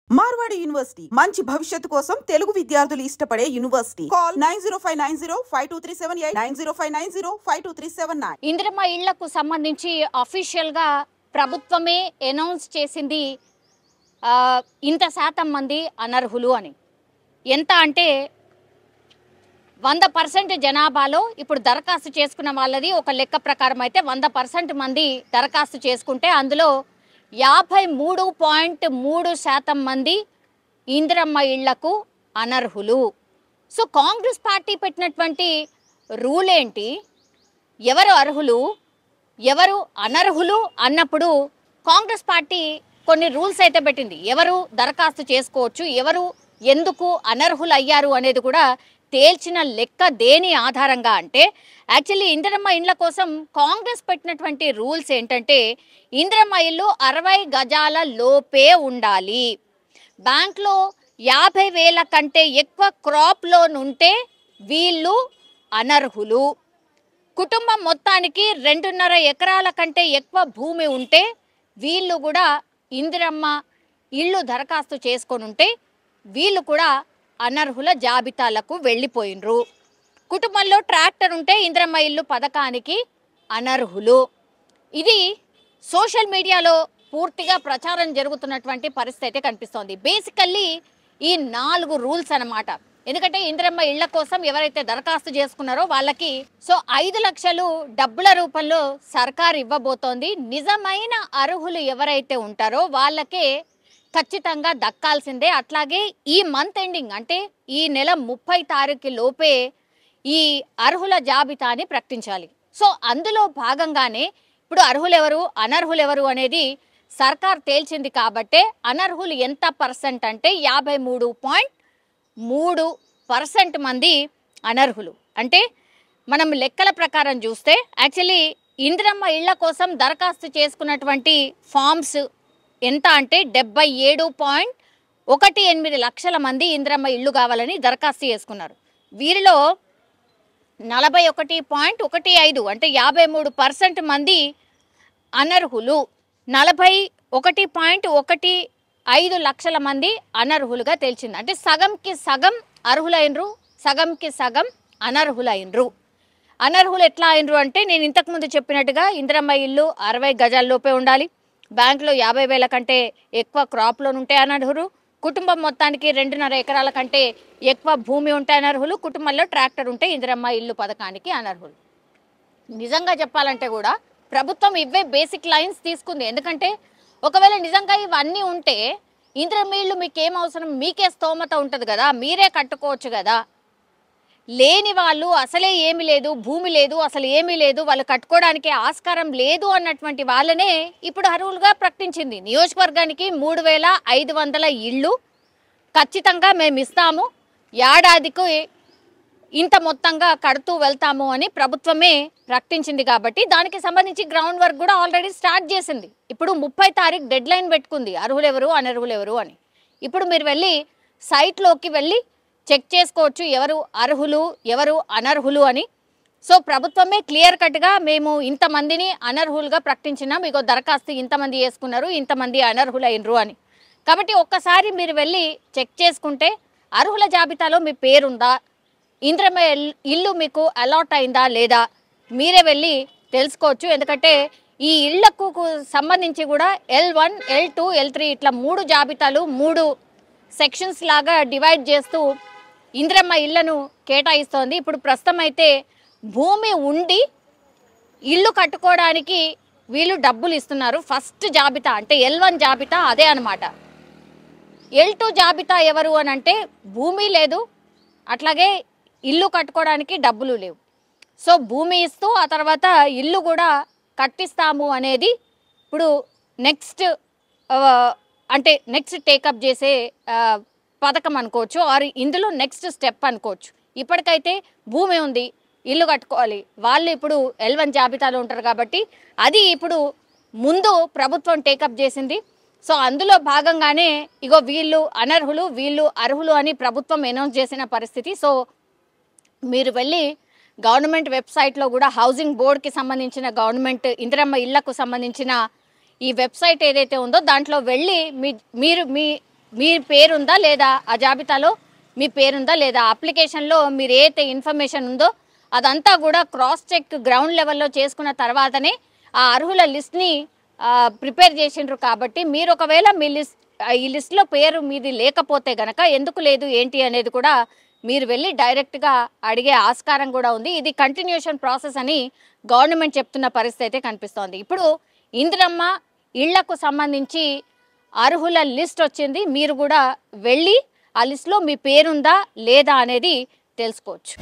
Marwadi university మంచి భవిష్యత్తు కోసం తెలుగు విద్యార్థులు ఇష్టపడే యూనివర్సిటీ. కాల్ 9059052378 9059052379. ఇందిరమ్మ ఇళ్లకు సంబంధించి అఫీషియల్ గా ప్రభుత్వమే అనౌన్స్ చేసింది ఇంత శాతం మంది అనర్హులు అని. ఎంత అంటే 100% జనాభాలో ఇప్పుడు దరఖాస్తు చేసుకున్న వాళ్ళది ఒక లెక్క ప్రకారం అయితే 100% మంది దరఖాస్తు చేసుకుంటే అందులో 53.3% మంది ఇందిరమ్మ ఇళ్లకు అనర్హులు. సో కాంగ్రెస్ పార్టీ పెట్టినటువంటి రూల్ ఏంటి, ఎవరు అర్హులు ఎవరు అనర్హులు అన్నప్పుడు కాంగ్రెస్ పార్టీ కొన్ని రూల్స్ అయితే పెట్టింది. ఎవరు దరఖాస్తు చేసుకోవచ్చు, ఎవరు ఎందుకు అనర్హులు అయ్యారు అనేది కూడా తేల్చిన లెక్క దేని ఆధారంగా అంటే యాక్చువల్లీ ఇందిరమ్మ ఇండ్ల కోసం కాంగ్రెస్ పెట్టినటువంటి రూల్స్ ఏంటంటే ఇందిరమ్మ ఇల్లు 60 గజాల లోపే ఉండాలి, బ్యాంక్లో 50,000 కంటే ఎక్కువ క్రాప్ లోన్ ఉంటే వీళ్ళు అనర్హులు, కుటుంబం మొత్తానికి 2.5 ఎకరాల కంటే ఎక్కువ భూమి ఉంటే వీళ్ళు కూడా ఇందిరమ్మ ఇల్లు దరఖాస్తు చేసుకొని ఉంటే వీళ్ళు కూడా అనర్హుల జాబితాలకు వెళ్ళిపోయినరు. కుటుంబంలో ట్రాక్టర్ ఉంటే ఇందిరమ్మ ఇల్లు పథకానికి అనర్హులు. ఇది సోషల్ మీడియాలో పూర్తిగా ప్రచారం జరుగుతున్నటువంటి పరిస్థితి కనిపిస్తోంది. బేసికల్లీ ఈ 4 రూల్స్ అన్నమాట. ఎందుకంటే ఇందిరమ్మ ఇళ్ల కోసం ఎవరైతే దరఖాస్తు చేసుకున్నారో వాళ్ళకి 5 లక్షలు డబ్బుల రూపంలో సర్కార్ ఇవ్వబోతోంది. నిజమైన అర్హులు ఎవరైతే ఉంటారో వాళ్ళకే ఖచ్చితంగా దక్కాల్సిందే. అట్లాగే ఈ మంత్ ఎండింగ్ అంటే ఈ నెల 30 తారీఖు లోపే ఈ అర్హుల జాబితాని ప్రకటించాలి. సో అందులో భాగంగానే ఇప్పుడు అర్హులు ఎవరు అనర్హులు ఎవరు అనేది సర్కార్ తేల్చింది. కాబట్టే అనర్హులు ఎంత పర్సెంట్ అంటే 53.3% మంది అనర్హులు. అంటే మనం లెక్కల ప్రకారం చూస్తే యాక్చువల్లీ ఇందిరమ్మ ఇళ్ల కోసం దరఖాస్తు చేసుకున్నటువంటి ఫామ్స్ ఎంత అంటే 77.18 లక్షల మంది ఇందిరమ్మ ఇల్లు కావాలని దరఖాస్తు చేసుకున్నారు. వీరిలో 41.15 అంటే 53% మంది అనర్హులు, 41.15 లక్షల మంది అనర్హులుగా తేల్చింది. అంటే సగంకి సగం అర్హులైనరు, సగంకి సగం అనర్హులైనరు. అనర్హులు ఎట్లా అయినరు అంటే నేను ఇంతకుముందు చెప్పినట్టుగా ఇందిరమ్మ ఇల్లు 60 గజాల్లోపే ఉండాలి, బ్యాంకులో 50,000 కంటే ఎక్కువ క్రాప్ లోన్ ఉంటే అనర్హులు, కుటుంబం మొత్తానికి 2.5 ఎకరాల కంటే ఎక్కువ భూమి ఉంటే అనర్హులు, కుటుంబంలో ట్రాక్టర్ ఉంటే ఇందిరమ్మ ఇల్లు పథకానికి అనర్హులు. నిజంగా చెప్పాలంటే కూడా ప్రభుత్వం ఇవే బేసిక్ లైన్స్ తీసుకుంది. ఎందుకంటే ఒకవేళ నిజంగా ఇవన్నీ ఉంటే ఇందిరమ్మ ఇల్లు మీకేం అవసరం, మీకే స్తోమత ఉంటుంది కదా, మీరే కట్టుకోవచ్చు కదా. లేని వాళ్ళు అసలే ఏమీ లేదు, భూమి లేదు, అసలు ఏమీ లేదు, వాళ్ళు కట్టుకోవడానికి ఆస్కారం లేదు అన్నటువంటి వాళ్ళనే ఇప్పుడు అర్హులుగా ప్రకటించింది. నియోజకవర్గానికి 3,500 ఇళ్ళు ఖచ్చితంగా మేము ఇస్తాము, ఏడాదికి ఇంత మొత్తంగా కడుతూ వెళ్తాము అని ప్రభుత్వమే ప్రకటించింది. కాబట్టి దానికి సంబంధించి గ్రౌండ్ వర్క్ కూడా ఆల్రెడీ స్టార్ట్ చేసింది. ఇప్పుడు 30 తారీఖు డెడ్ లైన్ పెట్టుకుంది అర్హులు ఎవరు అనర్హులు ఎవరు అని. ఇప్పుడు మీరు వెళ్ళి సైట్లోకి వెళ్ళి చెక్ చేసుకోవచ్చు ఎవరు అర్హులు ఎవరు అనర్హులు అని. సో ప్రభుత్వమే క్లియర్ కట్గా మేము ఇంతమందిని అనర్హులుగా ప్రకటించినాం, మీకు దరఖాస్తు ఇంతమంది చేసుకున్నారు, ఇంతమంది అనర్హులైనరు అని. కాబట్టి ఒక్కసారి మీరు వెళ్ళి చెక్ చేసుకుంటే అర్హుల జాబితాలో మీ పేరుందా, ఇందిరమ్మ ఇల్లు మీకు అలాట్ అయిందా లేదా మీరే వెళ్ళి తెలుసుకోవచ్చు. ఎందుకంటే ఈ ఇళ్లకు సంబంధించి కూడా L1, L2, L3 ఇట్లా 3 జాబితాలు 3 సెక్షన్స్ లాగా డివైడ్ చేస్తూ ఇందిరమ్మ ఇళ్లను కేటాయిస్తోంది. ఇప్పుడు ప్రస్తుతం అయితే భూమి ఉండి ఇల్లు కట్టుకోవడానికి వీళ్ళు డబ్బులు ఇస్తున్నారు. ఫస్ట్ జాబితా అంటే L1 జాబితా అదే అనమాట. L2 జాబితా ఎవరు అని అంటే భూమి లేదు, అట్లాగే ఇల్లు కట్టుకోవడానికి డబ్బులు లేవు. సో భూమి ఇస్తూ ఆ తర్వాత ఇల్లు కూడా కట్టిస్తాము అనేది ఇప్పుడు నెక్స్ట్ టేకప్ చేసే పథకం అనుకోవచ్చు, ఆర్ ఇందులో నెక్స్ట్ స్టెప్ అనుకోవచ్చు. ఇప్పటికైతే భూమి ఉంది, ఇల్లు కట్టుకోవాలి, వాళ్ళు ఇప్పుడు L1 జాబితాలో ఉంటారు కాబట్టి అది ఇప్పుడు ముందు ప్రభుత్వం టేకప్ చేసింది. సో అందులో భాగంగానే ఇగో వీళ్ళు అనర్హులు వీళ్ళు అర్హులు అని ప్రభుత్వం అనౌన్స్ చేసిన పరిస్థితి. సో మీరు వెళ్ళి గవర్నమెంట్ వెబ్సైట్లో కూడా హౌసింగ్ బోర్డ్కి సంబంధించిన గవర్నమెంట్ ఇందిరమ్మ ఇళ్లకు సంబంధించిన ఈ వెబ్సైట్ ఏదైతే ఉందో దాంట్లో వెళ్ళి మీరు మీ మీ పేరుందా లేదా, ఆ జాబితాలో మీ పేరుందా లేదా, అప్లికేషన్లో మీరు ఏదైతే ఇన్ఫర్మేషన్ ఉందో అదంతా కూడా క్రాస్ చెక్ గ్రౌండ్ లెవెల్లో చేసుకున్న తర్వాతనే ఆ అర్హుల లిస్ట్ని ప్రిపేర్ చేసిండ్రు. కాబట్టి మీరు ఒకవేళ ఈ లిస్ట్లో పేరు మీది లేకపోతే గనక ఎందుకు లేదు ఏంటి అనేది కూడా మీరు వెళ్ళి డైరెక్ట్గా అడిగే ఆస్కారం కూడా ఉంది. ఇది కంటిన్యూషన్ ప్రాసెస్ అని గవర్నమెంట్ చెప్తున్న పరిస్థితి అయితే కనిపిస్తోంది. ఇప్పుడు ఇందిరమ్మ ఇళ్లకు సంబంధించి అర్హుల లిస్ట్ వచ్చింది. మీరు కూడా వెళ్ళి ఆ లిస్ట్లో మీ పేరుందా లేదా అనేది తెలుసుకోవచ్చు.